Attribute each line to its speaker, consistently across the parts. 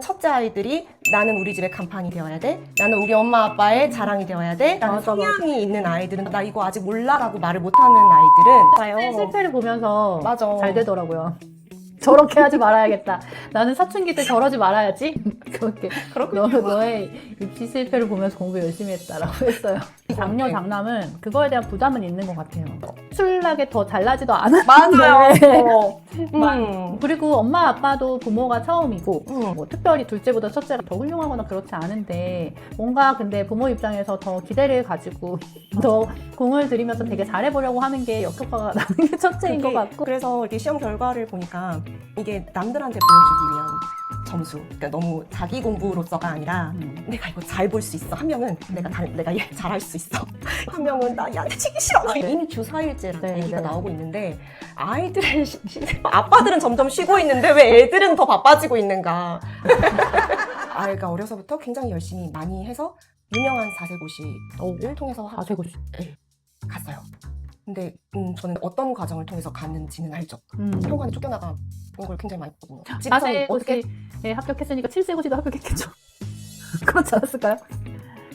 Speaker 1: 첫째 아이들이 나는 우리 집의 간판이 되어야 돼, 나는 우리 엄마 아빠의 자랑이 되어야 돼 라는
Speaker 2: 맞아,
Speaker 1: 성향이 있는 아이들은 나 이거 아직 몰라 라고 말을 못하는 아이들은
Speaker 2: 실패를 보면서
Speaker 1: 맞아.
Speaker 2: 잘 되더라고요. 저렇게 하지 말아야겠다. 나는 사춘기 때 저러지 말아야지. 그렇게 너의 입시 실패를 보면서 공부 열심히 했다라고 했어요. 장녀 장남은 그거에 대한 부담은 있는 것 같아요. 술나게 더 잘나지도 않았는데
Speaker 1: 맞아요.
Speaker 2: 그리고 엄마 아빠도 부모가 처음이고
Speaker 1: 음.
Speaker 2: 뭐 특별히 둘째보다 첫째가 더 훌륭하거나 그렇지 않은데 뭔가 근데 부모 입장에서 더 기대를 가지고 더 공을 들이면서 되게 잘해보려고 하는 게 역효과가 나는 게 첫째인 것 같고
Speaker 1: 그래서 이렇게 시험 결과를 보니까 이게 남들한테 보여주기 위한 점수, 그러니까 너무 자기 공부로서가 아니라 내가 이거 잘 볼 수 있어. 한 명은 내가 얘 잘할 수 있어. 한 명은 나 얘한테 치기 싫어. 이미 주 4일째라는
Speaker 2: 네,
Speaker 1: 얘기가
Speaker 2: 네.
Speaker 1: 나오고 있는데 아이들의 아빠들은 점점 쉬고 있는데 왜 애들은 더 바빠지고 있는가. 아이가 어려서부터 굉장히 열심히 많이 해서 유명한 사세고시를 통해서
Speaker 2: 사세고시.
Speaker 1: 갔어요. 근데 저는 어떤 과정을 통해서 갔는지는 알죠.
Speaker 2: 음.
Speaker 1: 학원에 쫓겨나가 본 걸 굉장히 많이 했거든요.
Speaker 2: 사세고시에 합격했으니까 7세고시도 합격했겠죠. 그렇지 않았을까요?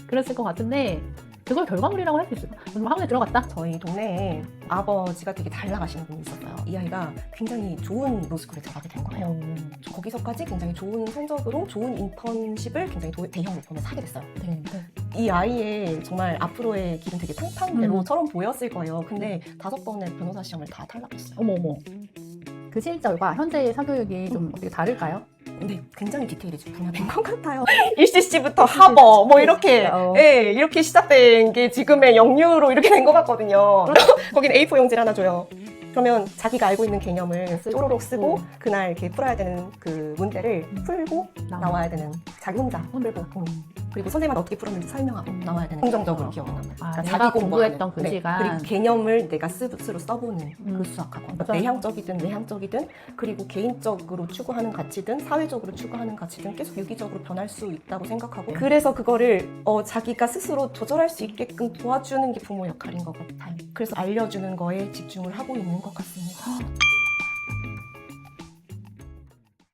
Speaker 2: 그랬을 것 같은데 그걸 결과물이라고 할 수 있어요. 그럼 학원에 들어갔다?
Speaker 1: 저희 동네에 아버지가 되게 잘 나가시는 분이 있었어요. 이 아이가 굉장히 좋은 로스쿨에 들어가게 된 거예요. 거기서까지 굉장히 좋은 성적으로 좋은 인턴십을 굉장히 대형 로펌에서 하게 됐어요.
Speaker 2: 네.
Speaker 1: 이 아이의 정말 앞으로의 길은 되게 탕탕대로처럼 보였을 거예요. 근데 5번의 변호사 시험을 다 탈락했어요.
Speaker 2: 어머. 그 시절과 현재의 사교육이 좀 어떻게 다를까요?
Speaker 1: 근데 굉장히 디테일이 좀 분화된 것 같아요. ECC부터 하버 뭐 이렇게 예, 이렇게 시작된 게 지금의 영유로 이렇게 된 것 같거든요. 거긴 A4 용지를 하나 줘요. 그러면 자기가 알고 있는 개념을 쪼로록 쓰고 그날 이렇게 풀어야 되는 그 문제를 풀고 나와야 되는 자기 혼자 풀고 그리고 선생님한테 어떻게 풀었는지 설명하고 나와야 되는 긍정적으로 기억나는
Speaker 2: 내가 공부했던 그 시간
Speaker 1: 그리고 개념을 내가 스스로 써보는 그 수학학원 내향적이든 외향적이든 그리고 개인적으로 추구하는 가치든 사회적으로 추구하는 가치든 계속 유기적으로 변할 수 있다고 생각하고 그래서 그거를 자기가 스스로 조절할 수 있게끔 도와주는 게 부모 역할인 것 같아요. 그래서 알려주는 거에 집중을 하고 있는 것 같습니다.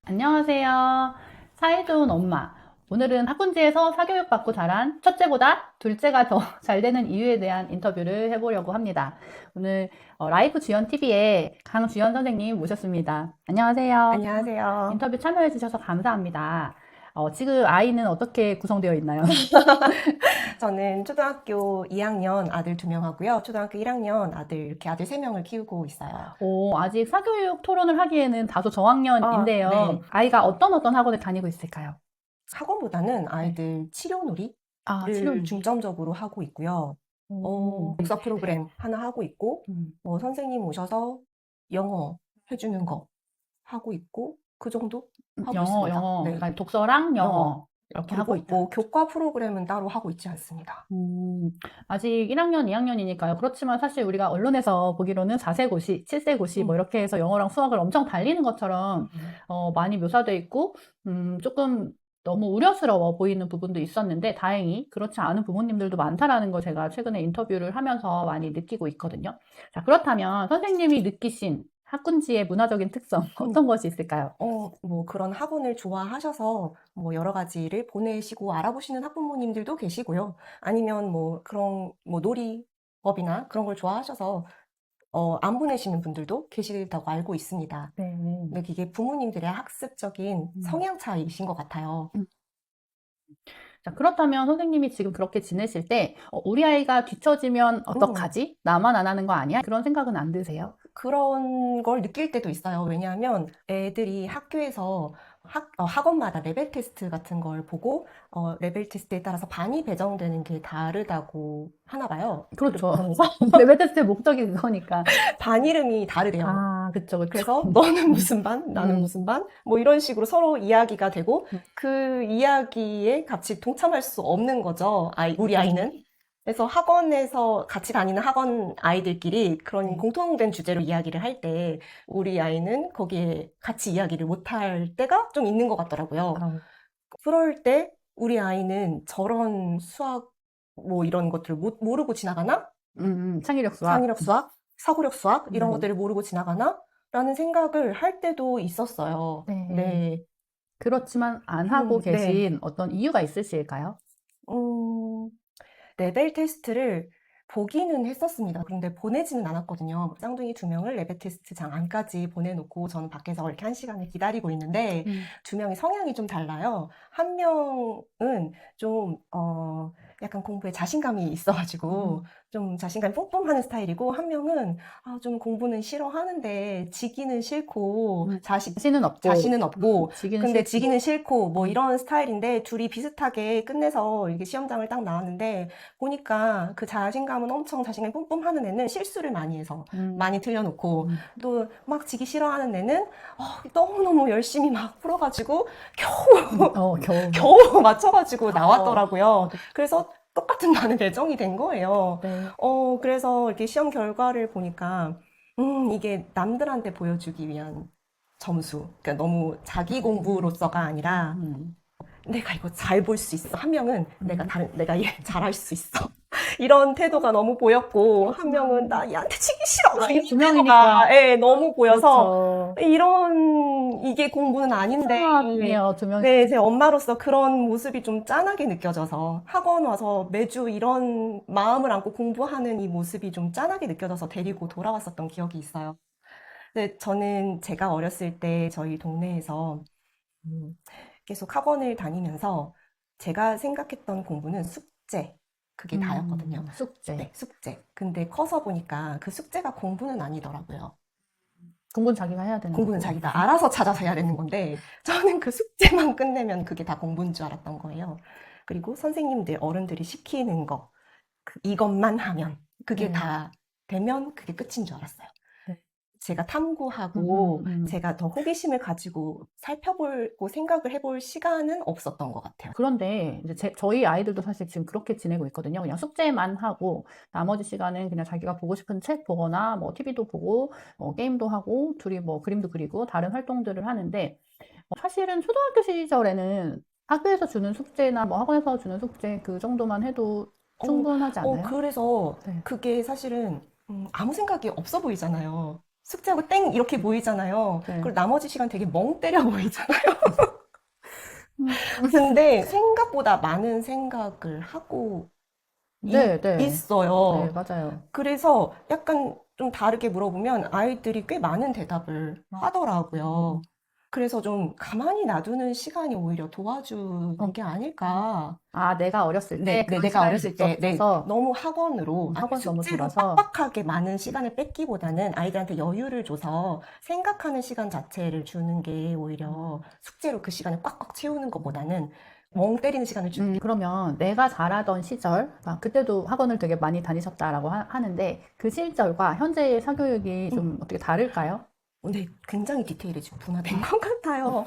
Speaker 2: 안녕하세요. 사이좋은 엄마. 오늘은 학군지에서 사교육 받고 자란 첫째보다 둘째가 더 잘 되는 이유에 대한 인터뷰를 해보려고 합니다. 오늘 라이프 주연TV에 강주연 선생님 모셨습니다. 안녕하세요.
Speaker 1: 안녕하세요.
Speaker 2: 인터뷰 참여해 주셔서 감사합니다. 지금 아이는 어떻게 구성되어 있나요?
Speaker 1: 저는 초등학교 2학년 아들 2명 하고요. 초등학교 1학년 이렇게 아들 3명을 키우고 있어요.
Speaker 2: 아직 사교육 토론을 하기에는 다소 저학년인데요.
Speaker 1: 네.
Speaker 2: 아이가 어떤 학원을 다니고 있을까요?
Speaker 1: 학원보다는 아이들 치료놀이를
Speaker 2: 치료놀이.
Speaker 1: 중점적으로 하고 있고요. 독서 프로그램 하나 하고 있고, 선생님 오셔서 영어 해주는 거 하고 있고, 그 정도 하고 있습니다.
Speaker 2: 영어.
Speaker 1: 네.
Speaker 2: 그러니까 독서랑 영어. 이렇게 하고 있다.
Speaker 1: 교과 프로그램은 따로 하고 있지 않습니다.
Speaker 2: 아직 1학년, 2학년이니까요. 그렇지만 사실 우리가 언론에서 보기로는 4세고시, 7세고시 뭐 이렇게 해서 영어랑 수학을 엄청 달리는 것처럼 많이 묘사돼 있고 조금 너무 우려스러워 보이는 부분도 있었는데 다행히 그렇지 않은 부모님들도 많다라는 걸 제가 최근에 인터뷰를 하면서 많이 느끼고 있거든요. 자, 그렇다면 선생님이 느끼신 학군지의 문화적인 특성 어떤 것이 있을까요?
Speaker 1: 뭐 그런 학원을 좋아하셔서 뭐 여러 가지를 보내시고 알아보시는 학부모님들도 계시고요. 아니면 뭐 그런 뭐 놀이법이나 그런 걸 좋아하셔서 안 보내시는 분들도 계시다고 알고 있습니다.
Speaker 2: 네.
Speaker 1: 근데 이게 부모님들의 학습적인 성향 차이이신 것 같아요.
Speaker 2: 자, 그렇다면 선생님이 지금 그렇게 지내실 때 우리 아이가 뒤처지면 어떡하지? 나만 안 하는 거 아니야? 그런 생각은 안 드세요?
Speaker 1: 그런 걸 느낄 때도 있어요. 왜냐하면 애들이 학교에서 학원마다 레벨 테스트 같은 걸 보고 레벨 테스트에 따라서 반이 배정되는 게 다르다고 하나 봐요.
Speaker 2: 그렇죠.
Speaker 1: 그러면서
Speaker 2: 레벨 테스트의 목적이 그거니까.
Speaker 1: 반 이름이 다르대요.
Speaker 2: 그쵸.
Speaker 1: 그래서 너는 무슨 반, 나는 무슨 반, 뭐 이런 식으로 서로 이야기가 되고 그 이야기에 같이 동참할 수 없는 거죠. 우리 아이는. 그래서 학원에서 같이 다니는 학원 아이들끼리 그런 공통된 주제로 이야기를 할 때 우리 아이는 거기에 같이 이야기를 못할 때가 좀 있는 것 같더라고요. 그럴 때 우리 아이는 저런 수학 뭐 이런 것들을 모르고 지나가나?
Speaker 2: 창의력 수학,
Speaker 1: 사고력 수학 이런 것들을 모르고 지나가나? 라는 생각을 할 때도 있었어요. 네.
Speaker 2: 그렇지만 안 하고
Speaker 1: 네.
Speaker 2: 계신 어떤 이유가 있으실까요?
Speaker 1: 레벨 테스트를 보기는 했었습니다. 그런데 보내지는 않았거든요. 쌍둥이 2명을 레벨 테스트장 안까지 보내놓고 저는 밖에서 이렇게 1시간을 기다리고 있는데 2명이 성향이 좀 달라요. 한 명은 좀 약간 공부에 자신감이 있어가지고 좀 자신감이 뿜뿜하는 스타일이고, 한 명은 좀 공부는 싫어하는데 지기는 싫고 자신은 없고
Speaker 2: 지기는
Speaker 1: 근데
Speaker 2: 싫고.
Speaker 1: 지기는 싫고 뭐 이런 스타일인데, 둘이 비슷하게 끝내서 이게 시험장을 딱 나왔는데 보니까 그 자신감은 엄청 자신감이 뿜뿜하는 애는 실수를 많이 해서 많이 틀려놓고, 또 막 지기 싫어하는 애는 너무너무 열심히 막 풀어가지고 겨우 맞춰가지고 나왔더라고요. 그래서 똑같은 반은 배정이 된 거예요.
Speaker 2: 네.
Speaker 1: 그래서 이렇게 시험 결과를 보니까 이게 남들한테 보여주기 위한 점수, 그러니까 너무 자기 공부로서가 아니라 내가 이거 잘 볼 수 있어. 한 명은 내가 얘 잘할 수 있어. 이런 태도가 너무 보였고, 한 명은 나 얘한테 치기 싫어. 이런
Speaker 2: 두 명이니까.
Speaker 1: 태도가 너무 보여서
Speaker 2: 그렇죠.
Speaker 1: 이게 공부는 아닌데.
Speaker 2: 이상하네요, 두 명이.
Speaker 1: 네, 제 엄마로서 그런 모습이 좀 짠하게 느껴져서, 학원 와서 매주 이런 마음을 안고 공부하는 이 모습이 좀 짠하게 느껴져서 데리고 돌아왔었던 기억이 있어요. 근데 저는 제가 어렸을 때 저희 동네에서 계속 학원을 다니면서 제가 생각했던 공부는 숙제, 그게 다였거든요.
Speaker 2: 숙제.
Speaker 1: 네, 숙제. 근데 커서 보니까 그 숙제가 공부는 아니더라고요.
Speaker 2: 공부는 자기가 해야 되는
Speaker 1: 공부는
Speaker 2: 거고.
Speaker 1: 자기가 알아서 찾아서 해야 되는 건데, 저는 그 숙제만 끝내면 그게 다 공부인 줄 알았던 거예요. 그리고 선생님들, 어른들이 시키는 거, 이것만 하면, 그게
Speaker 2: 네.
Speaker 1: 다 되면 그게 끝인 줄 알았어요.
Speaker 2: 네.
Speaker 1: 제가 탐구하고 제가 더 호기심을 가지고 살펴보고 생각을 해볼 시간은 없었던 것 같아요.
Speaker 2: 그런데 이제 저희 아이들도 사실 지금 그렇게 지내고 있거든요. 그냥 숙제만 하고 나머지 시간은 그냥 자기가 보고 싶은 책 보거나 뭐 TV도 보고 게임도 하고 둘이 뭐 그림도 그리고 다른 활동들을 하는데, 사실은 초등학교 시절에는 학교에서 주는 숙제나 뭐 학원에서 주는 숙제 그 정도만 해도 충분하지 않아요?
Speaker 1: 그래서
Speaker 2: 네.
Speaker 1: 그게 사실은 아무 생각이 없어 보이잖아요. 숙제하고 땡 이렇게 보이잖아요.
Speaker 2: 네.
Speaker 1: 그리고 나머지 시간 되게 멍 때려 보이잖아요. 근데 생각보다 많은 생각을 하고
Speaker 2: 네.
Speaker 1: 있어요.
Speaker 2: 네, 맞아요.
Speaker 1: 그래서 약간 좀 다르게 물어보면 아이들이 꽤 많은 대답을 하더라고요. 그래서 좀 가만히 놔두는 시간이 오히려 도와주는 게 아닐까.
Speaker 2: 내가 어렸을 때 그런
Speaker 1: 내가
Speaker 2: 시간이
Speaker 1: 어렸을 때
Speaker 2: 있어서
Speaker 1: 너무 학원으로
Speaker 2: 학원이 너무
Speaker 1: 숙제로
Speaker 2: 줄어서.
Speaker 1: 빡빡하게 많은 시간을 뺏기보다는 아이들한테 여유를 줘서 생각하는 시간 자체를 주는 게 오히려 숙제로 그 시간을 꽉꽉 채우는 것보다는 멍 때리는 시간을 주는 게.
Speaker 2: 그러면 내가 잘하던 시절, 그때도 학원을 되게 많이 다니셨다라고 하는데 그 시절과 현재의 사교육이 좀 어떻게 다를까요?
Speaker 1: 근데 굉장히 디테일이 지금 분화된 것 같아요.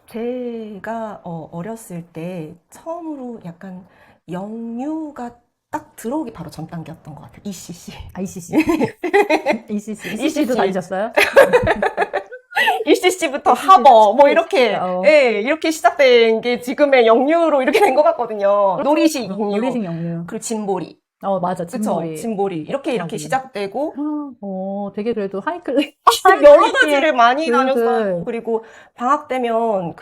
Speaker 1: 제가 어렸을 때 처음으로 약간 영유가 딱 들어오기 바로 전 단계였던 것 같아요. ECC.
Speaker 2: ECC. ECC도 다니셨어요?
Speaker 1: ECC부터 하버, 뭐 이렇게,
Speaker 2: 어.
Speaker 1: 예, 이렇게 시작된 게 지금의 영유로 이렇게 된 것 같거든요. 놀이식 영유.
Speaker 2: 놀이식 영유.
Speaker 1: 그리고 진보리.
Speaker 2: 맞아.
Speaker 1: 그쵸?
Speaker 2: 진보리.
Speaker 1: 진보리. 이렇게 시작되고,
Speaker 2: 되게 그래도 하이클래스.
Speaker 1: 여러 가지를 많이
Speaker 2: 교육을.
Speaker 1: 다녔어요. 그리고 방학 되면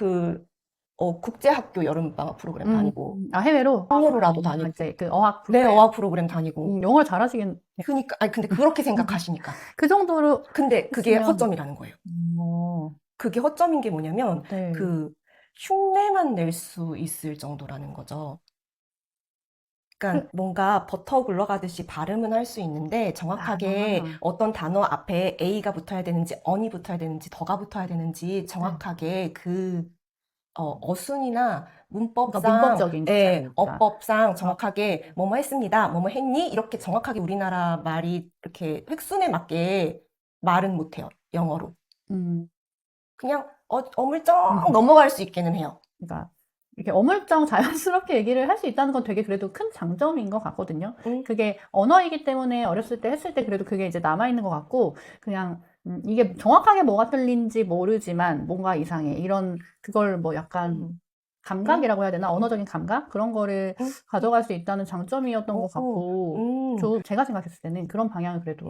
Speaker 1: 국제학교 여름방학 프로그램 다니고,
Speaker 2: 해외로?
Speaker 1: 해외로라도 다니고,
Speaker 2: 이제 그 어학
Speaker 1: 네, 어학 프로그램 다니고.
Speaker 2: 영어를 잘하시긴.
Speaker 1: 그러니까, 근데 그렇게 생각하시니까.
Speaker 2: 그 정도로.
Speaker 1: 근데 그게
Speaker 2: 했으면-
Speaker 1: 허점이라는 거예요. 그게 허점인 게 뭐냐면,
Speaker 2: 네.
Speaker 1: 흉내만 낼 수 있을 정도라는 거죠. 그러니까 뭔가 버터 굴러가듯이 발음은 할 수 있는데 정확하게 어떤 단어 앞에 A가 붙어야 되는지, on이 붙어야 되는지, 더가 붙어야 되는지 정확하게 그 어순이나 문법상,
Speaker 2: 그러니까 문법적인
Speaker 1: 네,
Speaker 2: 것이니까.
Speaker 1: 어법상 정확하게 뭐뭐 했습니다, 뭐뭐 했니? 이렇게 정확하게 우리나라 말이 이렇게 획순에 맞게 말은 못해요. 영어로. 그냥 어물쩍 넘어갈 수 있기는 해요.
Speaker 2: 그러니까 이렇게 어물쩡 자연스럽게 얘기를 할 수 있다는 건 되게 그래도 큰 장점인 것 같거든요. 그게 언어이기 때문에 어렸을 때 했을 때 그래도 그게 이제 남아있는 것 같고, 그냥 이게 정확하게 뭐가 틀린지 모르지만 뭔가 이상해. 그걸 뭐 약간 감각이라고 해야 되나? 언어적인 감각? 그런 거를
Speaker 1: 음,
Speaker 2: 가져갈 수 있다는 장점이었던 것 같고, 제가 생각했을 때는 그런 방향은 그래도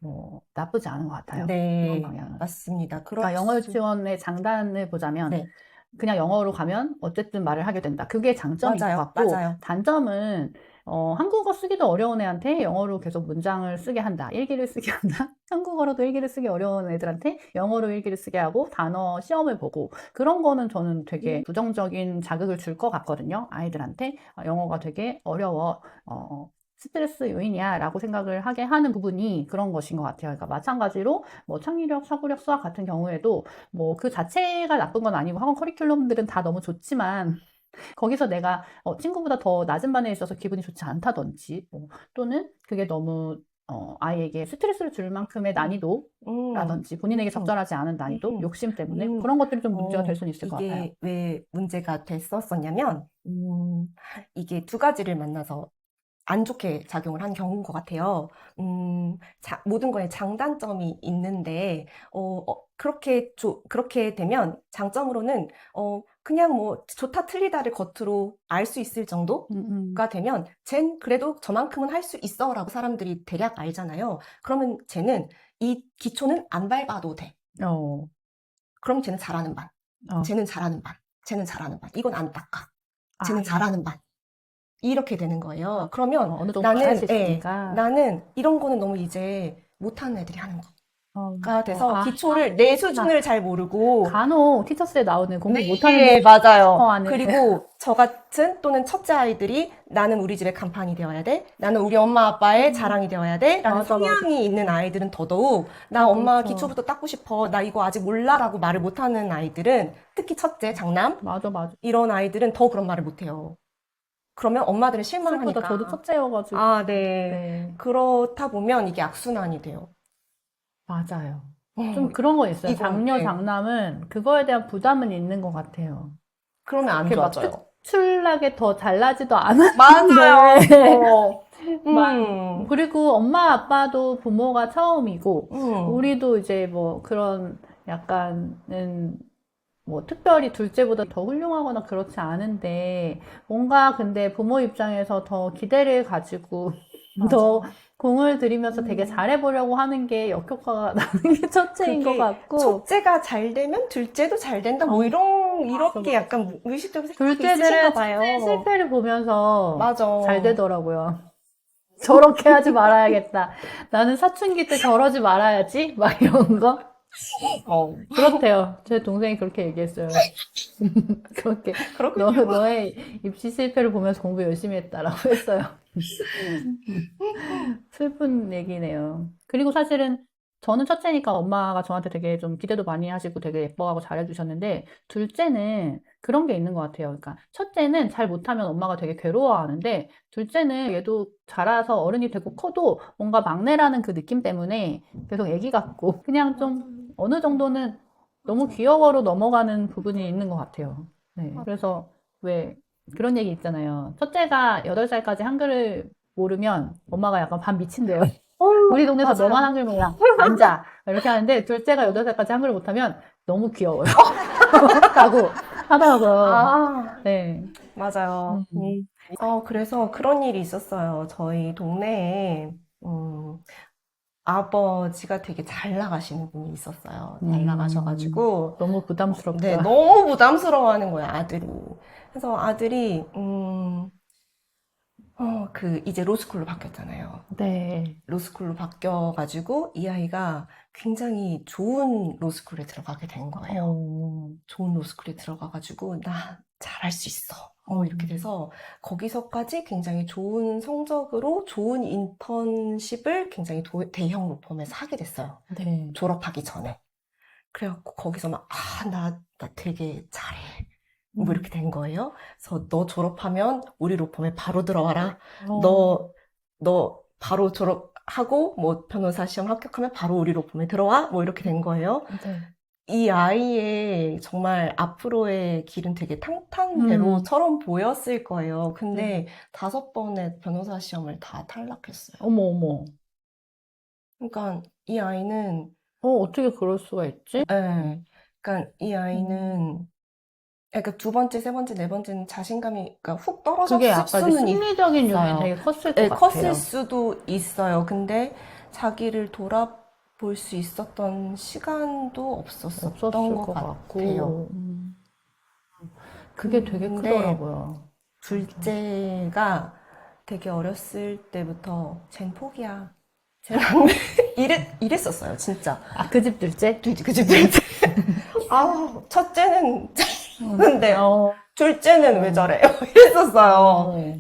Speaker 2: 뭐 나쁘지 않은 것 같아요. 그런
Speaker 1: 네,
Speaker 2: 방향은.
Speaker 1: 맞습니다.
Speaker 2: 그러니까 영어 유치원의 장단을 보자면
Speaker 1: 네,
Speaker 2: 그냥 영어로 가면 어쨌든 말을 하게 된다. 그게 장점인 것
Speaker 1: 맞아요,
Speaker 2: 같고,
Speaker 1: 맞아요.
Speaker 2: 단점은 한국어 쓰기도 어려운 애한테 영어로 계속 문장을 쓰게 한다. 일기를 쓰게 한다. 한국어로도 일기를 쓰기 어려운 애들한테 영어로 일기를 쓰게 하고 단어 시험을 보고 그런 거는 저는 되게 부정적인 자극을 줄 것 같거든요. 아이들한테 영어가 되게 어려워. 스트레스 요인이야 라고 생각을 하게 하는 부분이 그런 것인 것 같아요. 그러니까 마찬가지로 뭐 창의력, 사고력, 수학 같은 경우에도 뭐 그 자체가 나쁜 건 아니고 학원 커리큘럼들은 다 너무 좋지만 거기서 내가 친구보다 더 낮은 반에 있어서 기분이 좋지 않다든지 또는 그게 너무 아이에게 스트레스를 줄 만큼의 난이도라든지 본인에게
Speaker 1: 음,
Speaker 2: 적절하지 않은 난이도,
Speaker 1: 음,
Speaker 2: 욕심 때문에
Speaker 1: 음.
Speaker 2: 그런 것들이 좀 문제가 될 수는 있을 것 같아요.
Speaker 1: 이게 왜 문제가 됐었었냐면, 이게 두 가지를 만나서 안 좋게 작용을 한 경우인 것 같아요. 모든 거에 장단점이 있는데, 그렇게 되면 장점으로는, 그냥 뭐, 좋다 틀리다를 겉으로 알 수 있을 정도가 되면, 쟨 그래도 저만큼은 할 수 있어 라고 사람들이 대략 알잖아요. 그러면 쟤는 이 기초는 안 밟아도 돼.
Speaker 2: 어,
Speaker 1: 그럼 쟤는 잘하는 반.
Speaker 2: 어.
Speaker 1: 쟤는 잘하는 반. 쟤는 잘하는 반. 이건 안 닦아. 쟤는
Speaker 2: 아,
Speaker 1: 잘하는 반. 이렇게 되는 거예요. 그러면
Speaker 2: 어느 정도 잘할 수 있으니까.
Speaker 1: 나는 이런 거는 너무 이제 못하는 애들이 하는 거가 돼서
Speaker 2: 아,
Speaker 1: 기초를, 내 수준을 잘 모르고,
Speaker 2: 간혹 티처스에 나오는 공부 못하는
Speaker 1: 네, 맞아요.
Speaker 2: 하는
Speaker 1: 그리고 저 같은 또는 첫째 아이들이 나는 우리 집의 간판이 되어야 돼. 나는 우리 엄마 아빠의 자랑이 되어야 돼. 라는
Speaker 2: 맞아, 맞아.
Speaker 1: 성향이 있는 아이들은 더더욱 나 엄마
Speaker 2: 그렇죠.
Speaker 1: 기초부터 닦고 싶어. 나 이거 아직 몰라라고 말을 못하는 아이들은 특히 첫째, 장남
Speaker 2: 맞아, 맞아.
Speaker 1: 이런 아이들은 더 그런 말을 못해요. 그러면 엄마들은
Speaker 2: 슬프다.
Speaker 1: 실망하니까.
Speaker 2: 저도 첫째여가지고.
Speaker 1: 아, 네.
Speaker 2: 네,
Speaker 1: 그렇다 보면 이게 악순환이 돼요.
Speaker 2: 맞아요.
Speaker 1: 어,
Speaker 2: 좀 그런 거 있어요.
Speaker 1: 이거,
Speaker 2: 장녀,
Speaker 1: 네.
Speaker 2: 장남은 그거에 대한 부담은 있는 것 같아요.
Speaker 1: 그러면 안
Speaker 2: 이렇게 막
Speaker 1: 좋아져요.
Speaker 2: 특출나게 더 잘나지도 않았는데.
Speaker 1: 맞아요.
Speaker 2: 그리고 엄마, 아빠도 부모가 처음이고,
Speaker 1: 음,
Speaker 2: 우리도 이제 뭐 그런 약간은 뭐 특별히 둘째보다 더 훌륭하거나 그렇지 않은데 뭔가 근데 부모 입장에서 더 기대를 가지고 더
Speaker 1: 맞아.
Speaker 2: 공을 들이면서 되게
Speaker 1: 음.
Speaker 2: 잘해보려고 하는 게 역효과가 나는 게 첫째인 것
Speaker 1: 그게
Speaker 2: 같고
Speaker 1: 첫째가 잘 되면 둘째도 잘 된다. 뭐
Speaker 2: 맞아,
Speaker 1: 이렇게
Speaker 2: 맞아.
Speaker 1: 약간 무의식적으로 생각이 있으신가
Speaker 2: 둘째들은
Speaker 1: 봐요.
Speaker 2: 첫째 실패를 보면서
Speaker 1: 맞아.
Speaker 2: 잘 되더라고요. 저렇게 하지 말아야겠다. 나는 사춘기 때 저러지 말아야지. 막 이런 거.
Speaker 1: 어,
Speaker 2: 그렇대요. 제 동생이 그렇게 얘기했어요. 그렇게
Speaker 1: 그렇군요.
Speaker 2: 너의 입시 실패를 보면서 공부 열심히 했다라고 했어요. 슬픈 얘기네요. 그리고 사실은 저는 첫째니까 엄마가 저한테 되게 좀 기대도 많이 하시고 되게 예뻐하고 잘해주셨는데 둘째는 그런 게 있는 것 같아요. 그러니까 첫째는 잘 못하면 엄마가 되게 괴로워하는데 둘째는 얘도 자라서 어른이 되고 커도 뭔가 막내라는 그 느낌 때문에 계속 애기 같고 그냥 좀 어느 정도는 너무 귀여워로 넘어가는 부분이 있는 것 같아요. 네. 그래서 왜 그런 얘기 있잖아요. 첫째가 8살까지 한글을 모르면 엄마가 약간 반 미친대요. 우리 동네에서
Speaker 1: 맞아요.
Speaker 2: 너만 한글 몰라. 앉아. 이렇게 하는데 둘째가 8살까지 한글을 못하면 너무 귀여워요. 라고 하더라고요.
Speaker 1: 아,
Speaker 2: 네.
Speaker 1: 맞아요. 그래서 그런 일이 있었어요. 저희 동네에, 아버지가 되게 잘 나가시는 분이 있었어요. 잘 나가셔가지고,
Speaker 2: 너무
Speaker 1: 네,
Speaker 2: 부담스럽다.
Speaker 1: 너무 부담스러워하는 거야, 아들이. 그래서 아들이, 이제 로스쿨로 바뀌었잖아요.
Speaker 2: 네.
Speaker 1: 로스쿨로 바뀌어가지고, 이 아이가 굉장히 좋은 로스쿨에 들어가게 된 거예요. 좋은 로스쿨에 들어가가지고, 나 잘할 수 있어. 이렇게 돼서, 거기서까지 굉장히 좋은 성적으로 좋은 인턴십을 굉장히 대형 로펌에서 하게 됐어요.
Speaker 2: 네.
Speaker 1: 졸업하기 전에. 그래갖고 거기서 막, 나 되게 잘해. 뭐 이렇게 된 거예요. 그래서 너 졸업하면 우리 로펌에 바로 들어와라. 너 바로 졸업하고 뭐 변호사 시험 합격하면 바로 우리 로펌에 들어와. 뭐 이렇게 된 거예요.
Speaker 2: 네.
Speaker 1: 이 아이의 정말 앞으로의 길은 되게 탕탕대로처럼 보였을 거예요. 근데 5번의 변호사 시험을 다 탈락했어요.
Speaker 2: 어머, 어머.
Speaker 1: 그러니까 이 아이는
Speaker 2: 어떻게 그럴 수가 있지?
Speaker 1: 예. 그러니까 이 아이는 그러니까 두 번째, 세 번째, 네 번째는 자신감이 그러니까 훅
Speaker 2: 그게
Speaker 1: 떨어졌을
Speaker 2: 약간 이제
Speaker 1: 수는
Speaker 2: 심리적인 요인이
Speaker 1: 있어요.
Speaker 2: 되게 컸을
Speaker 1: 네,
Speaker 2: 것
Speaker 1: 컸을
Speaker 2: 같아요.
Speaker 1: 수도 있어요. 근데 자기를 돌아볼 수 있었던 시간도 없었었던
Speaker 2: 없었을
Speaker 1: 것
Speaker 2: 것
Speaker 1: 같아요.
Speaker 2: 같고, 그게 되게
Speaker 1: 근데
Speaker 2: 크더라고요.
Speaker 1: 둘째가 되게 어렸을 때부터 쟨 포기야. 쟤는 이랬었어요, 진짜.
Speaker 2: 아, 그 집 둘째?
Speaker 1: 그치, 둘째. 아, 첫째는 근데
Speaker 2: 어,
Speaker 1: 둘째는 왜 저래요? 이랬었어요.
Speaker 2: 어,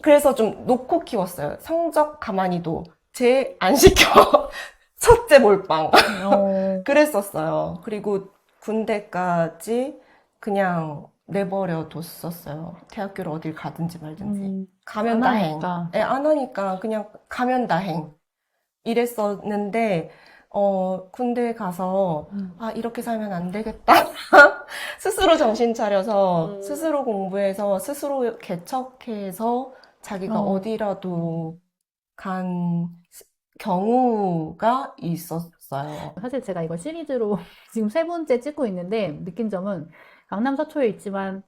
Speaker 1: 그래서 좀 놓고 키웠어요. 성적 가만히 둬. 쟤 안 시켜. 첫째 몰빵.
Speaker 2: 어,
Speaker 1: 그랬었어요. 그리고 군대까지 그냥 내버려 뒀었어요. 대학교를 어딜 가든지 말든지. 가면
Speaker 2: 안
Speaker 1: 다행.
Speaker 2: 하니까.
Speaker 1: 예, 안 하니까 그냥 가면 다행. 이랬었는데, 군대 가서, 아, 이렇게 살면 안 되겠다. 스스로 정신 차려서, 스스로 공부해서, 스스로 개척해서, 자기가
Speaker 2: 어,
Speaker 1: 어디라도 간 경우가 있었어요.
Speaker 2: 사실 제가 이걸 시리즈로 지금 세 번째 찍고 있는데 느낀 점은 강남 서초에 있지만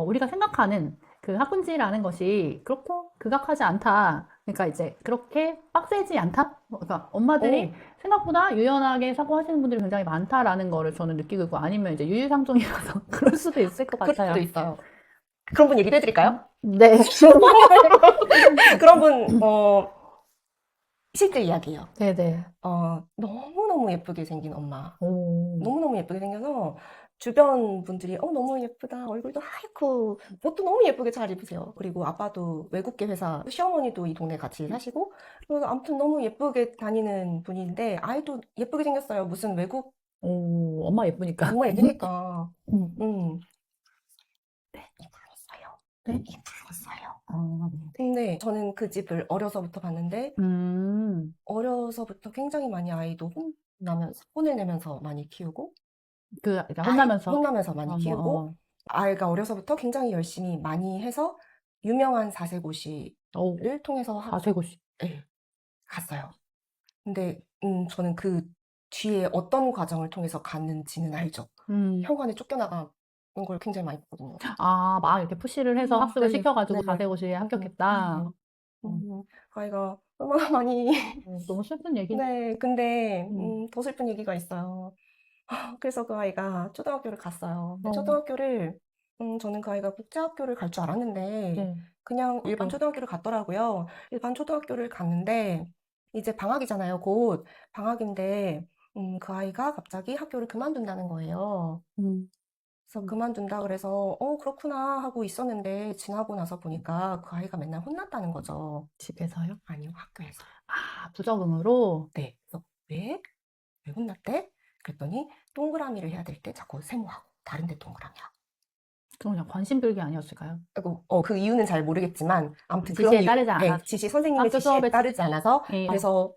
Speaker 2: 우리가 생각하는 그 학군지라는 것이 그렇게 극악하지 않다. 그러니까 이제 그렇게 빡세지 않다. 그러니까 엄마들이
Speaker 1: 오,
Speaker 2: 생각보다 유연하게 사고하시는 분들이 굉장히 많다라는 거를 저는 느끼고 있고 아니면 이제 유유상종이라서 그럴 수도 있을 것
Speaker 1: 그럴 수도
Speaker 2: 같아요.
Speaker 1: 있어요. 그런 분 얘기를 해드릴까요?
Speaker 2: 네.
Speaker 1: 그런 분, 실제 이야기예요.
Speaker 2: 네네.
Speaker 1: 너무너무 예쁘게 생긴 엄마.
Speaker 2: 오.
Speaker 1: 너무너무 예쁘게 생겨서 주변 분들이 너무 예쁘다. 얼굴도 하얗고 옷도 너무 예쁘게 잘 입으세요. 그리고 아빠도 외국계 회사, 시어머니도 이 동네 같이 사시고 그래서 아무튼 너무 예쁘게 다니는 분인데 아이도 예쁘게 생겼어요. 무슨 외국
Speaker 2: 오, 엄마 예쁘니까.
Speaker 1: 정말 예쁘니까.
Speaker 2: 음.
Speaker 1: 음. 불렀어요.
Speaker 2: 네?
Speaker 1: 불렀어요.
Speaker 2: 아,
Speaker 1: 근데 저는 그 집을 어려서부터 봤는데 어려서부터 굉장히 많이 아이도 혼을 내면서 많많이 키우고
Speaker 2: 그러니까 혼나면서.
Speaker 1: 혼나면서 많이
Speaker 2: 뭐,
Speaker 1: 키우고 아이가 어려서부터 굉장히 열심히 많이 해서 유명한 사세고시를
Speaker 2: 어,
Speaker 1: 통해서
Speaker 2: 사세고시.
Speaker 1: 예, 갔어요. 근데 저는 그 뒤에 어떤 과정을 통해서 갔는지는 알죠. 현관에 쫓겨나간 걸 굉장히 많이 봤거든요.
Speaker 2: 아, 막 이렇게 푸시를 해서 학습을
Speaker 1: 네,
Speaker 2: 시켜가지고
Speaker 1: 네.
Speaker 2: 사세고시에 합격했다.
Speaker 1: 아이가 얼마나 많이
Speaker 2: 너무 슬픈 얘기네.
Speaker 1: 네, 근데
Speaker 2: 음.
Speaker 1: 더 슬픈 얘기가 있어요. 그래서 그 아이가 초등학교를 갔어요. 근데
Speaker 2: 어,
Speaker 1: 초등학교를 저는 그 아이가 국제학교를 갈 줄 알았는데
Speaker 2: 네.
Speaker 1: 그냥 일반 초등학교를 갔더라고요. 일반 초등학교를 갔는데 이제 방학이잖아요. 곧 방학인데 그 아이가 갑자기 학교를 그만둔다는 거예요.
Speaker 2: 음,
Speaker 1: 그래서 그만둔다 그래서 그렇구나 하고 있었는데 지나고 나서 보니까 그 아이가 맨날 혼났다는 거죠.
Speaker 2: 집에서요?
Speaker 1: 아니요, 학교에서.
Speaker 2: 아, 부적응으로?
Speaker 1: 네. 그래서 왜 혼났대? 그랬더니 동그라미를 해야 될 때 자꾸 세모하고 다른 데 동그라미야.
Speaker 2: 그럼 그냥 관심들기 아니었을까요?
Speaker 1: 그 이유는 잘 모르겠지만 아무튼 그런
Speaker 2: 지시에
Speaker 1: 이유,
Speaker 2: 따르지
Speaker 1: 네,
Speaker 2: 않아서.
Speaker 1: 선생님의
Speaker 2: 학교
Speaker 1: 지시에
Speaker 2: 수업에
Speaker 1: 따르지 않아서
Speaker 2: 예.
Speaker 1: 그래서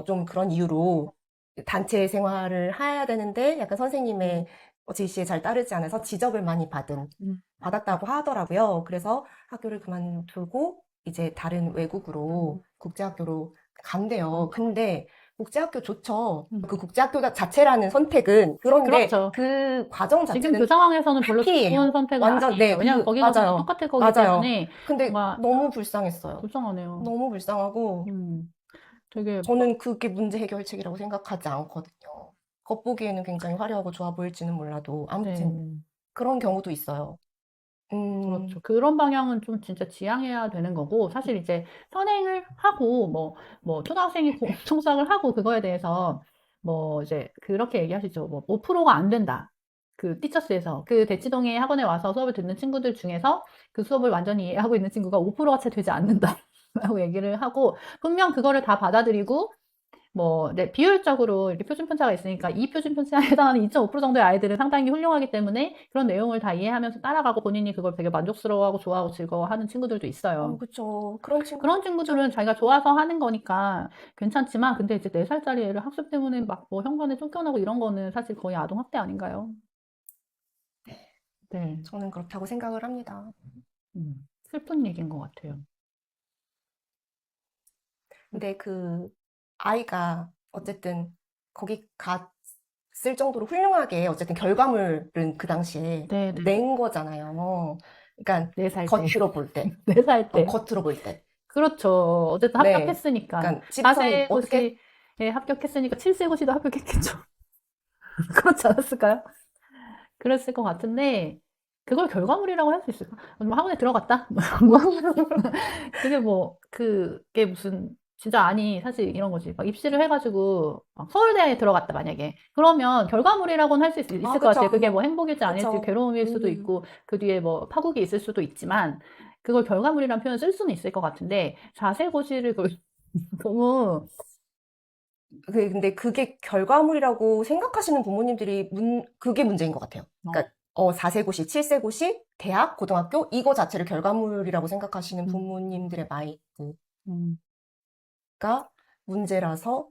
Speaker 1: 좀 그런 이유로 단체 생활을 해야 되는데 약간 선생님의 지시에 잘 따르지 않아서 지적을 많이 받았다고 하더라고요. 그래서 학교를 그만두고 이제 다른 외국으로 국제학교로 간대요. 근데 국제학교 좋죠. 그 국제학교 자체라는 선택은 그런데
Speaker 2: 그렇죠.
Speaker 1: 그 과정
Speaker 2: 지금
Speaker 1: 자체는
Speaker 2: 그 상황에서는 별로
Speaker 1: 해피예요.
Speaker 2: 좋은 선택은
Speaker 1: 완전
Speaker 2: 아니에요. 왜냐면 거기가
Speaker 1: 맞아요.
Speaker 2: 똑같을 거기
Speaker 1: 맞아요.
Speaker 2: 때문에
Speaker 1: 근데
Speaker 2: 뭔가
Speaker 1: 너무 불쌍했어요.
Speaker 2: 불쌍하네요.
Speaker 1: 너무 불쌍하고
Speaker 2: 되게
Speaker 1: 저는 그게 문제 해결책이라고 생각하지 않거든요. 겉보기에는 굉장히 화려하고 좋아 보일지는 몰라도 아무튼
Speaker 2: 네.
Speaker 1: 그런 경우도 있어요.
Speaker 2: 그렇죠. 그런 방향은 좀 진짜 지양해야 되는 거고, 사실 이제 선행을 하고, 뭐, 초등학생이 통학을 하고, 그거에 대해서, 뭐, 이제, 그렇게 얘기하시죠. 뭐, 5%가 안 된다. 그, 티처스에서. 그 대치동에 학원에 와서 수업을 듣는 친구들 중에서 그 수업을 완전히 이해하고 있는 친구가 5%가 채 되지 않는다. 라고 얘기를 하고, 분명 그거를 다 받아들이고, 뭐, 네, 비율적으로 이렇게 표준 편차가 있으니까 이 표준 편차에 해당하는 2.5% 정도의 아이들은 상당히 훌륭하기 때문에 그런 내용을 다 이해하면서 따라가고 본인이 그걸 되게 만족스러워하고 좋아하고 즐거워하는 친구들도 있어요.
Speaker 1: 그쵸. 그런 친구
Speaker 2: 그런 친구들은 자기가 좋아서 하는 거니까 괜찮지만, 근데 이제 4살짜리 애를 학습 때문에 막 뭐 현관에 쫓겨나고 이런 거는 사실 거의 아동학대 아닌가요? 네.
Speaker 1: 저는 그렇다고 생각을 합니다.
Speaker 2: 슬픈 얘기인 것 같아요.
Speaker 1: 근데 그 아이가 어쨌든 거기 쓸 정도로 훌륭하게 어쨌든 결과물은 그 당시에
Speaker 2: 네, 네.
Speaker 1: 낸 거잖아요. 그러니까
Speaker 2: 4살 때.
Speaker 1: 겉으로 볼 때,
Speaker 2: 4살 때.
Speaker 1: 겉으로 볼 때.
Speaker 2: 그렇죠. 어쨌든
Speaker 1: 네.
Speaker 2: 합격했으니까.
Speaker 1: 그러니까 집성이 어떻게
Speaker 2: 4세고시에 합격했으니까 7세고시도 합격했겠죠. 그렇지 않았을까요? 그랬을 것 같은데, 그걸 결과물이라고 할 수 있을까? 뭐 학원에 들어갔다? 뭐. 그게 뭐, 그게 무슨, 진짜 아니, 사실 이런 거지. 막 입시를 해가지고, 막 서울대에 들어갔다, 만약에. 그러면 결과물이라고는 할 수 있을 것
Speaker 1: 그쵸.
Speaker 2: 같아요. 그게 뭐 행복일지 아닐지
Speaker 1: 그쵸.
Speaker 2: 괴로움일 수도 있고, 그 뒤에 뭐 파국이 있을 수도 있지만, 그걸 결과물이라는 표현을 쓸 수는 있을 것 같은데, 자세고시를 너무,
Speaker 1: 근데 그게 결과물이라고 생각하시는 부모님들이 그게 문제인 것 같아요. 그러니까 4세고시, 7세고시, 대학, 고등학교 이거 자체를 결과물이라고 생각하시는 부모님들의 마인드가
Speaker 2: 음,
Speaker 1: 문제라서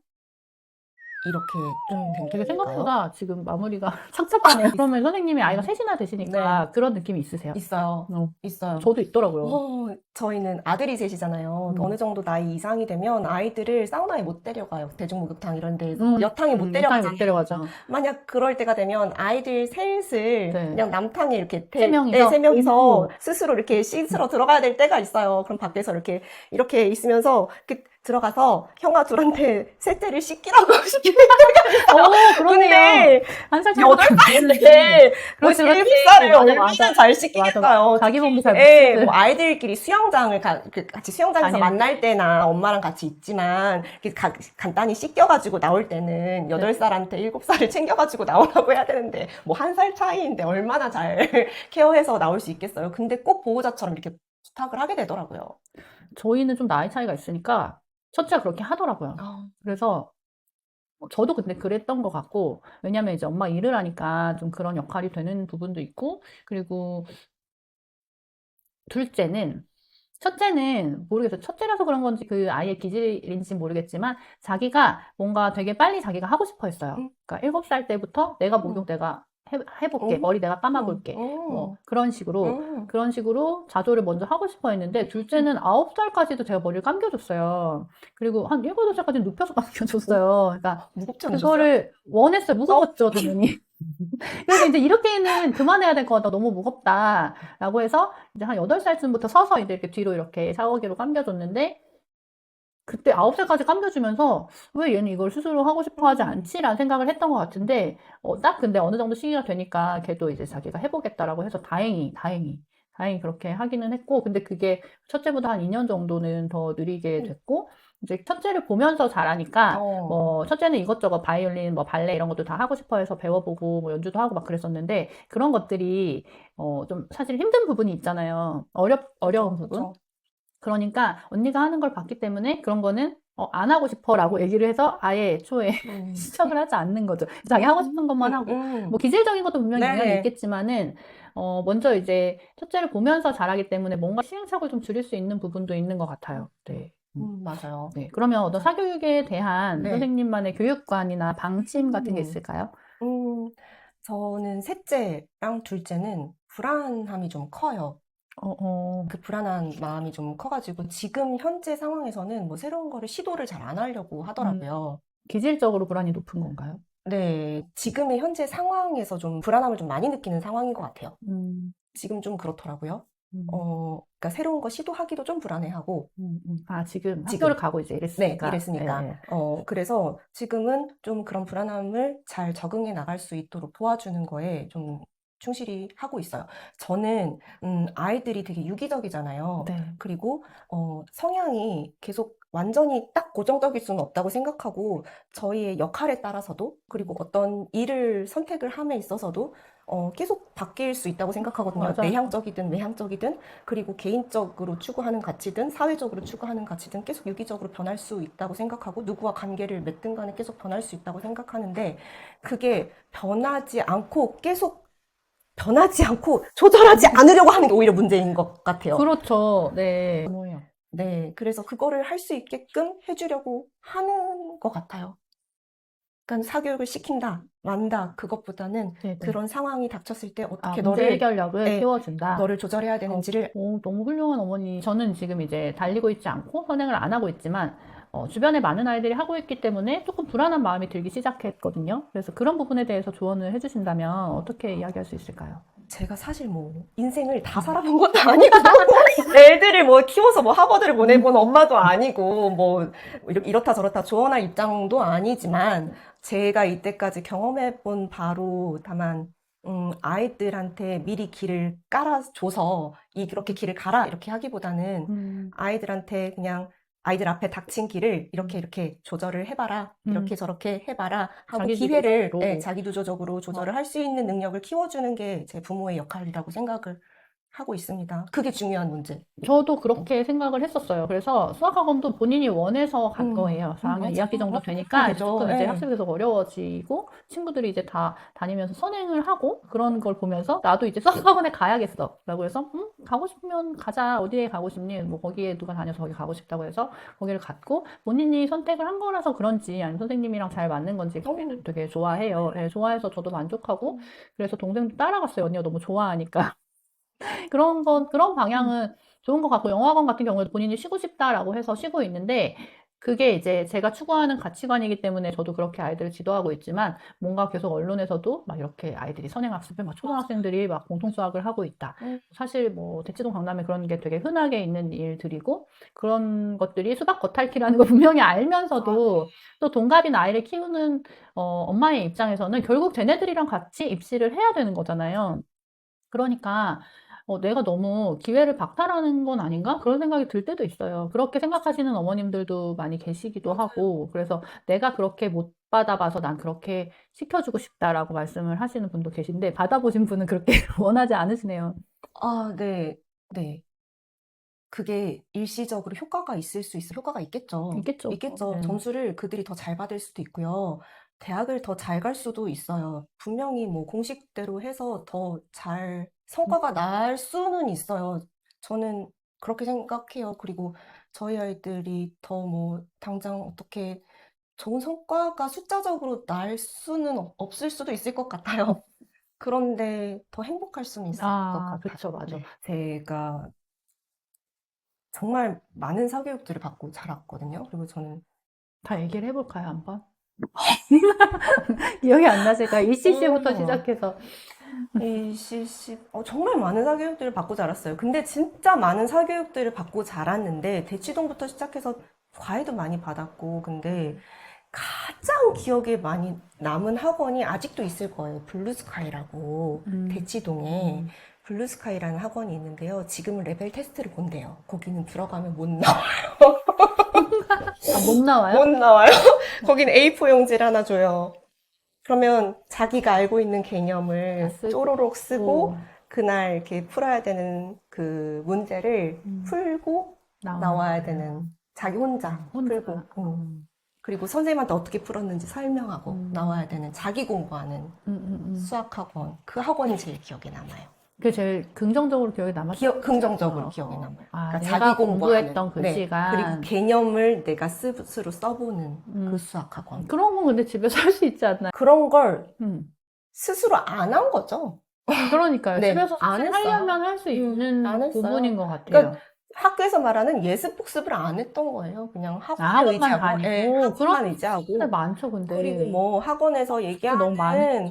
Speaker 1: 이렇게 된
Speaker 2: 되게
Speaker 1: 걸까요?
Speaker 2: 생각보다 지금 마무리가 착잡하네요. 그러면 선생님이 아이가 셋이나 되시니까 그런 느낌이 있으세요?
Speaker 1: 있어요.
Speaker 2: 어,
Speaker 1: 있어요.
Speaker 2: 저도 있더라고요.
Speaker 1: 저희는 아들이 셋이잖아요. 어느 정도 나이 이상이 되면 아이들을 사우나에 못 데려가요. 대중목욕탕 이런 데 여탕에 못 데려가요.
Speaker 2: 못 데려가죠.
Speaker 1: 만약 그럴 때가 되면 아이들 셋을
Speaker 2: 네.
Speaker 1: 그냥 남탕에 이렇게
Speaker 2: 세 명이서?
Speaker 1: 네, 세 명이서 스스로 이렇게 씻으러 들어가야 될 때가 있어요. 그럼 밖에서 이렇게 있으면서 이렇게 들어가서 형아 둘한테 셋째를 씻기라고 시키는
Speaker 2: 그러네요.
Speaker 1: 근데
Speaker 2: 한 살
Speaker 1: 여덟 살인데 뭐
Speaker 2: 그렇지, 그렇지.
Speaker 1: 7살을
Speaker 2: 맞아,
Speaker 1: 얼마나
Speaker 2: 맞아.
Speaker 1: 잘 씻기겠어요.
Speaker 2: 자기 몸도 잘
Speaker 1: 예,
Speaker 2: 못
Speaker 1: 뭐 아이들끼리 수영장을 같이 수영장에서
Speaker 2: 다니는-
Speaker 1: 만날 때나 엄마랑 같이 있지만 이렇게 간단히 씻겨가지고 나올 때는 8살한테 7살을 챙겨가지고 나오라고 해야 되는데 뭐 1살 차이인데 얼마나 잘 케어해서 나올 수 있겠어요. 근데 꼭 보호자처럼 이렇게 부탁을 하게 되더라고요.
Speaker 2: 저희는 좀 나이 차이가 있으니까 첫째가 그렇게 하더라고요. 그래서 저도 근데 그랬던 것 같고, 왜냐면 이제 엄마 일을 하니까 좀 그런 역할이 되는 부분도 있고, 그리고 첫째는 모르겠어요. 첫째라서 그런 건지 그 아이의 기질인지 모르겠지만 자기가 뭔가 되게 빨리 자기가 하고 싶어 했어요. 그러니까 7살 때부터 내가 목욕 내가 해볼게. 머리 내가 감아볼게. 뭐 그런 식으로 자조를 먼저 하고 싶어 했는데 둘째는 9살까지도 제가 머리를 감겨줬어요. 그리고 한 7, 8살까지는 눕혀서 감겨줬어요. 그러니까
Speaker 1: 무겁지 않으셨어요?
Speaker 2: 그거를 원했어요. 무거웠죠, 당연히. 그래서 이제 이렇게는 그만해야 될 것 같다. 너무 무겁다라고 해서 이제 한 8살쯤부터 서서 이제 이렇게 뒤로 이렇게 샤워기로 감겨줬는데 그때 9살까지 감겨주면서 왜 얘는 이걸 스스로 하고 싶어 하지 않지라는 생각을 했던 것 같은데 딱 근데 어느 정도 시기가 되니까 걔도 이제 자기가 해보겠다라고 해서 다행히 그렇게 하기는 했고 근데 그게 첫째보다 한 2년 정도는 더 느리게 됐고 이제 첫째를 보면서 잘하니까 뭐 첫째는 이것저것 바이올린 뭐 발레 이런 것도 다 하고 싶어 해서 배워보고 뭐 연주도 하고 막 그랬었는데 그런 것들이 좀 사실 힘든 부분이 있잖아요. 어려운 부분.
Speaker 1: 그렇죠.
Speaker 2: 그러니까 언니가 하는 걸 봤기 때문에 그런 거는 안 하고 싶어라고 얘기를 해서 아예 애초에 시작을 하지 않는 거죠. 자기 하고 싶은 것만 하고 뭐 기질적인 것도 분명히
Speaker 1: 네.
Speaker 2: 영향이 있겠지만은 먼저 이제 첫째를 보면서 잘하기 때문에 뭔가 시행착오를 좀 줄일 수 있는 부분도 있는 것 같아요. 네.
Speaker 1: 맞아요.
Speaker 2: 네. 그러면 어떤 사교육에 대한
Speaker 1: 네.
Speaker 2: 선생님만의 교육관이나 방침 같은 게 있을까요?
Speaker 1: 저는 셋째랑 둘째는 불안함이 좀 커요. 그 불안한 마음이 좀 커가지고 지금 현재 상황에서는 뭐 새로운 거를 시도를 잘 안 하려고 하더라고요.
Speaker 2: 기질적으로 불안이 높은 건가요?
Speaker 1: 네, 지금의 현재 상황에서 좀 불안함을 좀 많이 느끼는 상황인 것 같아요. 지금 좀 그렇더라고요. 그러니까 새로운 거 시도하기도 좀 불안해하고.
Speaker 2: 지금 학교를 가고 이제 이랬으니까.
Speaker 1: 네, 이랬으니까.
Speaker 2: 네.
Speaker 1: 그래서 지금은 좀 그런 불안함을 잘 적응해 나갈 수 있도록 도와주는 거에 좀 충실히 하고 있어요. 저는 아이들이 되게 유기적이잖아요.
Speaker 2: 네.
Speaker 1: 그리고 성향이 계속 완전히 딱 고정적일 수는 없다고 생각하고 저희의 역할에 따라서도 그리고 어떤 일을 선택을 함에 있어서도 계속 바뀔 수 있다고 생각하거든요.
Speaker 2: 맞아요.
Speaker 1: 내향적이든 외향적이든 그리고 개인적으로 추구하는 가치든 사회적으로 추구하는 가치든 계속 유기적으로 변할 수 있다고 생각하고 누구와 관계를 맺든 간에 계속 변할 수 있다고 생각하는데 그게 변하지 않고 조절하지 않으려고 하는 게 오히려 문제인 것 같아요.
Speaker 2: 그렇죠. 네.
Speaker 1: 네, 그래서 그거를 할 수 있게끔 해주려고 하는 것 같아요. 그러니까 사교육을 시킨다, 만다, 그것보다는
Speaker 2: 네네.
Speaker 1: 그런 상황이 닥쳤을 때 어떻게
Speaker 2: 문제
Speaker 1: 너를
Speaker 2: 해결력을 키워준다.
Speaker 1: 너를 조절해야 되는지를
Speaker 2: 너무 훌륭한 어머니. 저는 지금 이제 달리고 있지 않고 선행을 안 하고 있지만 주변에 많은 아이들이 하고 있기 때문에 조금 불안한 마음이 들기 시작했거든요. 그래서 그런 부분에 대해서 조언을 해주신다면 어떻게 이야기할 수 있을까요?
Speaker 1: 제가 사실 뭐 인생을 다 살아본 것도 아니고 애들을 뭐 키워서 뭐 하버드를 보내본 엄마도 아니고 뭐 이렇다 저렇다 조언할 입장도 아니지만 제가 이때까지 경험해본 바로 다만 아이들한테 미리 길을 깔아줘서 이렇게 길을 가라 이렇게 하기보다는 아이들한테 그냥 아이들 앞에 닥친 길을 이렇게 조절을 해봐라 이렇게 저렇게 해봐라 하고 기회를
Speaker 2: 자기주도적으로.
Speaker 1: 자기주도적으로 조절을 할 수 있는 능력을 키워주는 게 제 부모의 역할이라고 생각을 하고 있습니다. 그게 중요한 문제.
Speaker 2: 저도 그렇게 생각을 했었어요. 그래서 수학학원도 본인이 원해서 간 거예요. 4학년
Speaker 1: 맞아요.
Speaker 2: 2학기 정도 되니까
Speaker 1: 그죠.
Speaker 2: 조금 이제
Speaker 1: 네.
Speaker 2: 학습이 계속 어려워지고 친구들이 이제 다 다니면서 선행을 하고 그런 걸 보면서 나도 이제 수학학원에 가야겠어 라고 해서 가고 싶으면 가자. 어디에 가고 싶니? 뭐 거기에 누가 다녀서 거기 가고 싶다고 해서 거기를 갔고 본인이 선택을 한 거라서 그런지 아니면 선생님이랑 잘 맞는 건지 되게 좋아해요. 네, 좋아해서 저도 만족하고 그래서 동생도 따라갔어요. 언니가 너무 좋아하니까. 그런 방향은 좋은 것 같고, 영어학원 같은 경우에도 본인이 쉬고 싶다라고 해서 쉬고 있는데, 그게 이제 제가 추구하는 가치관이기 때문에 저도 그렇게 아이들을 지도하고 있지만, 뭔가 계속 언론에서도 막 이렇게 아이들이 선행학습을 막 초등학생들이 막 공통수학을 하고 있다. 사실 뭐, 대치동 강남에 그런 게 되게 흔하게 있는 일들이고, 그런 것들이 수박 겉핥기라는 걸 분명히 알면서도, 또 동갑인 아이를 키우는, 엄마의 입장에서는 결국 쟤네들이랑 같이 입시를 해야 되는 거잖아요. 그러니까 내가 너무 기회를 박탈하는 건 아닌가? 그런 생각이 들 때도 있어요. 그렇게 생각하시는 어머님들도 많이 계시기도 하고, 그래서 내가 그렇게 못 받아봐서 난 그렇게 시켜주고 싶다라고 말씀을 하시는 분도 계신데, 받아보신 분은 그렇게 원하지 않으시네요.
Speaker 1: 아, 네. 네. 그게 일시적으로 효과가 있을 수 있어. 효과가 있겠죠.
Speaker 2: 있겠죠. 네.
Speaker 1: 점수를 그들이 더 잘 받을 수도 있고요. 대학을 더 잘 갈 수도 있어요. 분명히 뭐 공식대로 해서 더 잘 성과가 날 수는 있어요. 저는 그렇게 생각해요. 그리고 저희 아이들이 더 뭐 당장 어떻게 좋은 성과가 숫자적으로 날 수는 없을 수도 있을 것 같아요. 그런데 더 행복할 수는 있을 것 같아요.
Speaker 2: 그쵸, 맞아.
Speaker 1: 네. 제가 정말 많은 사교육들을 받고 자랐거든요. 그리고 저는
Speaker 2: 다 얘기를 해볼까요, 한번? 기억이 안 나실까요? ECC부터 시작해서.
Speaker 1: 정말 많은 사교육들을 받고 자랐어요. 근데 진짜 많은 사교육들을 받고 자랐는데 대치동부터 시작해서 과외도 많이 받았고 근데 가장 기억에 많이 남은 학원이 아직도 있을 거예요. 블루스카이라고 대치동에 블루스카이라는 학원이 있는데요. 지금은 레벨 테스트를 본대요. 거기는 들어가면 못 나와요.
Speaker 2: 못 나와요?
Speaker 1: 못 나와요. 거긴 A4 용지를 하나 줘요. 그러면 자기가 알고 있는 개념을 쪼로록 쓰고 그날 이렇게 풀어야 되는 그 문제를 풀고 나와야 되는 자기 혼자 풀고 그리고 선생님한테 어떻게 풀었는지 설명하고 나와야 되는 자기 공부하는 수학학원. 그 학원이 제일 기억에 남아요.
Speaker 2: 그게 제일 긍정적으로 기억에 남았어요.
Speaker 1: 긍정적으로 기억에 남아요. 그러니까
Speaker 2: 내가
Speaker 1: 자기
Speaker 2: 공부했던 그
Speaker 1: 네.
Speaker 2: 시간.
Speaker 1: 그리고 개념을 내가 스스로 써보는 그 수학학원.
Speaker 2: 그런 건 근데 집에서 할 수 있지 않나요?
Speaker 1: 그런 걸 스스로 안 한 거죠.
Speaker 2: 그러니까요.
Speaker 1: 네,
Speaker 2: 집에서
Speaker 1: 안 했어요.
Speaker 2: 하려면 할 수 있는
Speaker 1: 안 했어요.
Speaker 2: 부분인 것 같아요.
Speaker 1: 그러니까 학교에서 말하는 예습 복습을 안 했던 거예요. 그냥
Speaker 2: 학원만
Speaker 1: 의지하고,
Speaker 2: 다니고.
Speaker 1: 학원만
Speaker 2: 그런
Speaker 1: 의지하고.
Speaker 2: 근데 많죠, 근데.
Speaker 1: 그리고 뭐 학원에서
Speaker 2: 너무
Speaker 1: 얘기하는
Speaker 2: 많이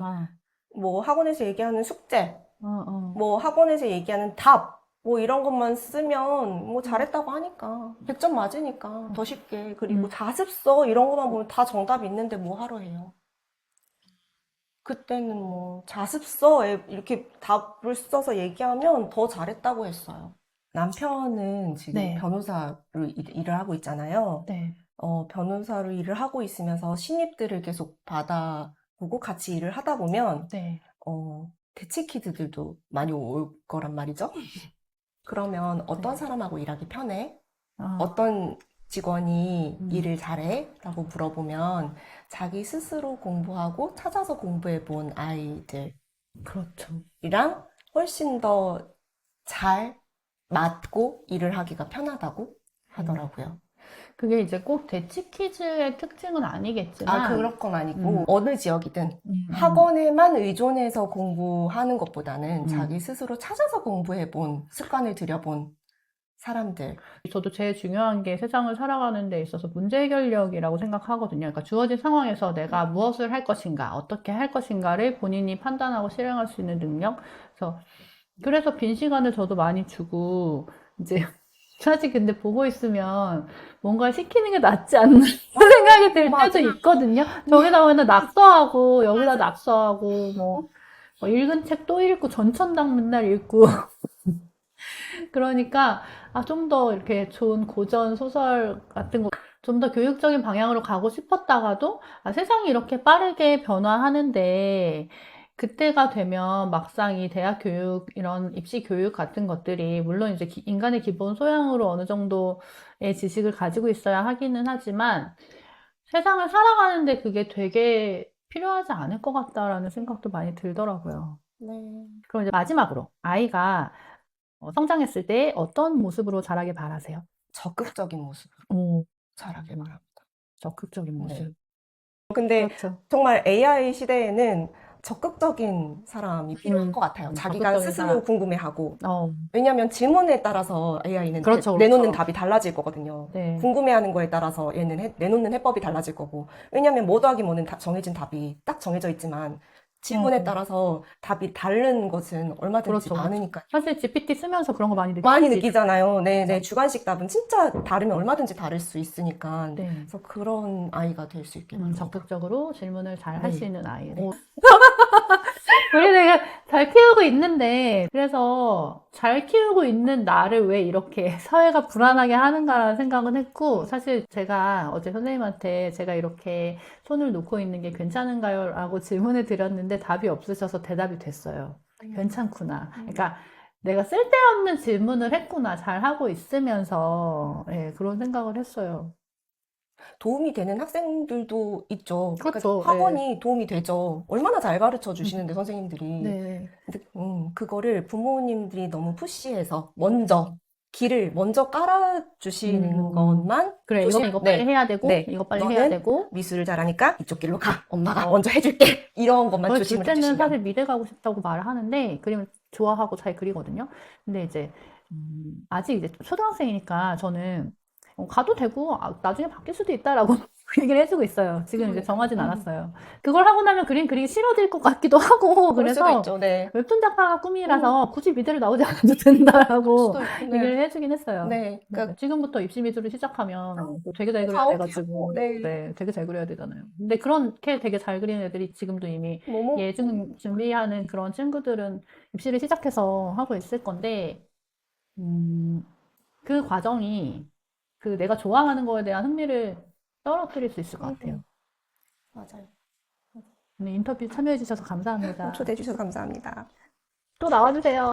Speaker 1: 뭐 학원에서 얘기하는 숙제,
Speaker 2: 어.
Speaker 1: 뭐 학원에서 얘기하는 답, 뭐 이런 것만 쓰면 뭐 잘했다고 하니까 100점 맞으니까 더 쉽게. 그리고 자습서 이런 것만 보면 다 정답이 있는데 뭐 하러 해요. 그때는 뭐 자습서에 이렇게 답을 써서 얘기하면 더 잘했다고 했어요. 남편은 지금
Speaker 2: 네.
Speaker 1: 변호사로 일을 하고 있잖아요.
Speaker 2: 네.
Speaker 1: 변호사로 일을 하고 있으면서 신입들을 계속 받아보고 같이 일을 하다 보면
Speaker 2: 네.
Speaker 1: 대치 키드들도 많이 올 거란 말이죠. 그러면 어떤 사람하고 일하기 편해? 어떤 직원이 일을 잘해? 라고 물어보면 자기 스스로 공부하고 찾아서 공부해 본 아이들이랑
Speaker 2: 그렇죠.
Speaker 1: 훨씬 더 잘 맞고 일을 하기가 편하다고 하더라고요.
Speaker 2: 그게 이제 꼭 대치 퀴즈의 특징은 아니겠지만.
Speaker 1: 그럴 건 아니고 어느 지역이든 학원에만 의존해서 공부하는 것보다는 자기 스스로 찾아서 공부해 본 습관을 들여본 사람들.
Speaker 2: 저도 제일 중요한 게 세상을 살아가는 데 있어서 문제 해결력이라고 생각하거든요. 그러니까 주어진 상황에서 내가 무엇을 할 것인가, 어떻게 할 것인가를 본인이 판단하고 실행할 수 있는 능력. 그래서 빈 시간을 저도 많이 주고, 이제, 사실 근데 보고 있으면 뭔가 시키는 게 낫지 않나 생각이 들 때도 있거든요. 저기다 맨날 낙서하고, 여기다 낙서하고, 뭐 읽은 책 또 읽고, 전천당 맨날 읽고. 그러니까, 좀 더 이렇게 좋은 고전 소설 같은 거, 좀 더 교육적인 방향으로 가고 싶었다가도, 세상이 이렇게 빠르게 변화하는데, 그때가 되면 막상 이 대학 교육, 이런 입시 교육 같은 것들이, 물론 이제 인간의 기본 소양으로 어느 정도의 지식을 가지고 있어야 하기는 하지만, 세상을 살아가는데 그게 되게 필요하지 않을 것 같다라는 생각도 많이 들더라고요.
Speaker 1: 네.
Speaker 2: 그럼 이제 마지막으로, 아이가 성장했을 때 어떤 모습으로 자라길 바라세요?
Speaker 1: 적극적인 모습으로
Speaker 2: 오,
Speaker 1: 자라길 바랍니다.
Speaker 2: 적극적인 모습.
Speaker 1: 근데
Speaker 2: 그렇죠.
Speaker 1: 정말 AI 시대에는 적극적인 사람이 필요한 것 같아요. 자기가
Speaker 2: 적극적인
Speaker 1: 스스로
Speaker 2: 사람.
Speaker 1: 궁금해하고.
Speaker 2: 어,
Speaker 1: 왜냐하면 질문에 따라서 AI는
Speaker 2: 그렇죠,
Speaker 1: 내놓는
Speaker 2: 그렇죠.
Speaker 1: 답이 달라질 거거든요.
Speaker 2: 네.
Speaker 1: 궁금해하는 거에 따라서 얘는 내놓는 해법이 달라질 거고. 왜냐하면 뭐 더하기 뭐는 정해진 답이 딱 정해져 있지만 질문에 따라서 답이 다른 것은 얼마든지
Speaker 2: 그렇죠, 그렇죠.
Speaker 1: 많으니까요.
Speaker 2: 사실 GPT 쓰면서 그런 거 많이
Speaker 1: 많이
Speaker 2: 느끼지.
Speaker 1: 느끼잖아요. 네, 주관식 답은 진짜 다르면 얼마든지 다를 수 있으니까.
Speaker 2: 네.
Speaker 1: 그래서 그런 아이가 될 수 있겠네요.
Speaker 2: 적극적으로 질문을 잘 할
Speaker 1: 네.
Speaker 2: 수 있는 아이.
Speaker 1: 네.
Speaker 2: 우리 되게 잘 키우고 있는데, 그래서 잘 키우고 있는 나를 왜 이렇게 사회가 불안하게 하는가라는 생각은 했고, 사실 제가 어제 선생님한테 제가 이렇게 손을 놓고 있는 게 괜찮은가요? 라고 질문을 드렸는데 답이 없으셔서 대답이 됐어요. 괜찮구나. 그러니까 내가 쓸데없는 질문을 했구나. 잘 하고 있으면서, 예, 그런 생각을 했어요.
Speaker 1: 도움이 되는 학생들도 있죠.
Speaker 2: 그렇죠.
Speaker 1: 그러니까 학원이 도움이 되죠. 얼마나 잘 가르쳐 주시는데, 선생님들이.
Speaker 2: 네.
Speaker 1: 근데, 그거를 부모님들이 너무 푸시해서 길을 먼저 깔아주시는 것만
Speaker 2: 그래, 이거 빨리 해야 되고,
Speaker 1: 네.
Speaker 2: 이거 빨리 해야
Speaker 1: 너는
Speaker 2: 되고.
Speaker 1: 미술을 잘하니까 이쪽 길로 가. 엄마가 먼저 해줄게. 이런 것만
Speaker 2: 그럴
Speaker 1: 조심을
Speaker 2: 때는
Speaker 1: 해주시면.
Speaker 2: 사실 미대 가고 싶다고 말을 하는데, 그림을 좋아하고 잘 그리거든요. 근데 이제, 아직 이제 초등학생이니까 저는 가도 되고, 나중에 바뀔 수도 있다라고 얘기를 해주고 있어요. 지금 이제 정하진 않았어요. 그걸 하고 나면 그림 그리기 싫어질 것 같기도 하고,
Speaker 1: 그럴 수도
Speaker 2: 그래서
Speaker 1: 있죠. 네.
Speaker 2: 웹툰 작가가 꿈이라서 굳이 미대를 나오지 않아도 된다라고
Speaker 1: 수도 있고, 네.
Speaker 2: 얘기를 해주긴 했어요.
Speaker 1: 네. 그러니까
Speaker 2: 지금부터 입시 미술을 시작하면 되게 잘 그려야
Speaker 1: 사업하고,
Speaker 2: 돼가지고,
Speaker 1: 네.
Speaker 2: 되게 잘 그려야 되잖아요. 근데 그렇게 되게 잘 그리는 애들이 지금도 이미 예중 준비하는 그런 친구들은 입시를 시작해서 하고 있을 건데, 그 과정이 내가 좋아하는 거에 대한 흥미를 떨어뜨릴 수 있을 것 같아요.
Speaker 1: 맞아요.
Speaker 2: 오늘 인터뷰 참여해 주셔서 감사합니다.
Speaker 1: 초대해 주셔서 감사합니다.
Speaker 2: 또 나와주세요.